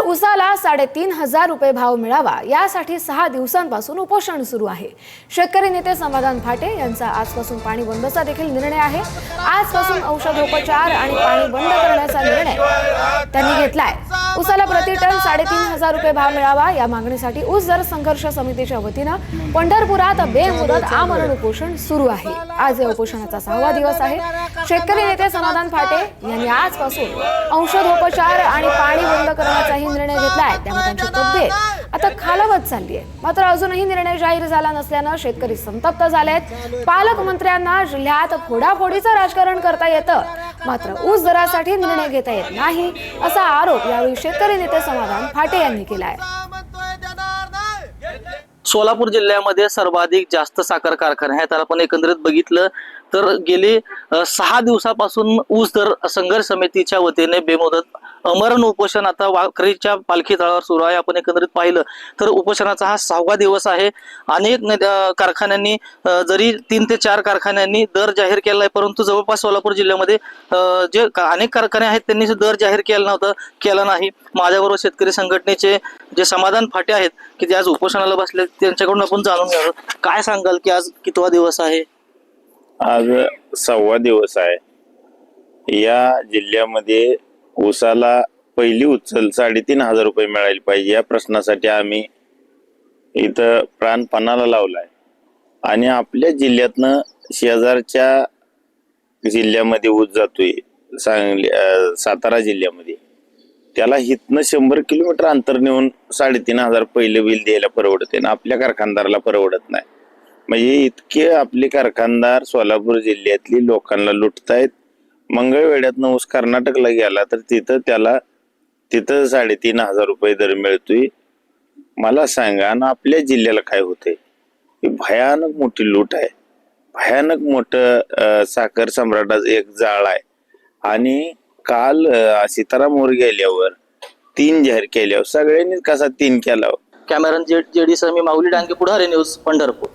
ऊसाला 3,500 रुपये भाव मिळावा यासाठी 6 दिवसांपासून उपोषण सुरू आहे। शेतकरी नेते समाधान फाटे यांचा आजपासून पाणी बंदचा देखील निर्णय आहे। आजपासून औषधोपचार आणि पाणी बंद करण्याचा निर्णय त्यांनी घेतलाय। ऊसाला प्रति टन 3,500 रुपये भाव मिळावा या मागणीसाठी ऊस दर संघर्ष समितीच्या वतीनं पंढरपुरात बेमुदत आमरण उपोषण सुरू आहे। आज या उपोषणाचा 6वा दिवस आहे। शेतकरी नेते समाधान फाटे यांनी आजपासून औषधोपचार आणि पाणी बंद करण्याचाही निर्णय घेतलाय। त्यामुळे त्यांची तब्येत आता खालावत चालली आहे। मात्र अजूनही निर्णय जाहीर झाला नसल्यानं शेतकरी संतप्त झालेत। पालकमंत्र्यांना जिल्ह्यात फोडाफोडीचं राजकारण करता येतं, मात्र ऊस दरासाठी निर्णय घेता येत नाही असा आरोप यावेळी शेतकरी नेते समाधान फाटे यांनी केलाय। सोलापूर जिल्ह्यामध्ये सर्वाधिक जास्त साखर कारखाने आहेत। आपण एकंदरीत बघितलं तर गेली 6 दिवसापासून ऊस दर संघर्ष समितीच्या वतीने बेमुदत आमरण उपोषण आता वाखरीच्या पालखी तळावर सुरू आहे। आपण एकंदरीत पाहिलं तर उपोषणाचा हा 6वा दिवस आहे। अनेक कारखान्यांनी जरी 3 ते 4 कारखान्यांनी दर जाहीर केला आहे, परंतु जवळपास सोलापूर जिल्ह्यामध्ये जे अनेक कारखाने आहेत त्यांनी दर जाहीर केला नाही। माझ्याबरोबर शेतकरी संघटनेचे जे समाधान फाटे आहेत की जे आज उपोषणाला बसले, त्यांच्याकडून आपण जाणून घ्यावं। काय सांगाल की आज कितवा दिवस आहे? आज 6वा दिवस आहे। या जिल्ह्यामध्ये ऊसाला पहिली उचल 3,500 रुपये मिळायला पाहिजे या प्रश्नासाठी आम्ही इथं प्राण पणाला लावलाय। आणि आपल्या जिल्ह्यातनं शेजारच्या जिल्ह्यामध्ये ऊस जातोय, सातारा जिल्ह्यामध्ये, त्याला इथनं 100 किलोमीटर अंतर नेऊन 3,500 पहिलं बिल द्यायला परवडते ना, आपल्या कारखानदाराला परवडत नाही। म्हणजे इतके आपले कारखानदार सोलापूर जिल्ह्यातली लोकांना लुटतायत। मंगळवेढ्यातनं ऊस कर्नाटकला गेला तर तिथं 3,500 रुपये दर मिळतोय। मला सांगा ना, आपल्या जिल्ह्याला काय होतंय? भयानक मोठी लूट आहे, भयानक मोठं साखर सम्राटाचं एक जाळ आहे। आणि काल सीताराम मोर गेल्यावर 3 जाहीर केल्यावर सगळ्यांनी कसा 3 केला? कॅमेरा जेडी सह मी माऊली डांगे, पुढारी न्यूज, पंढरपूर।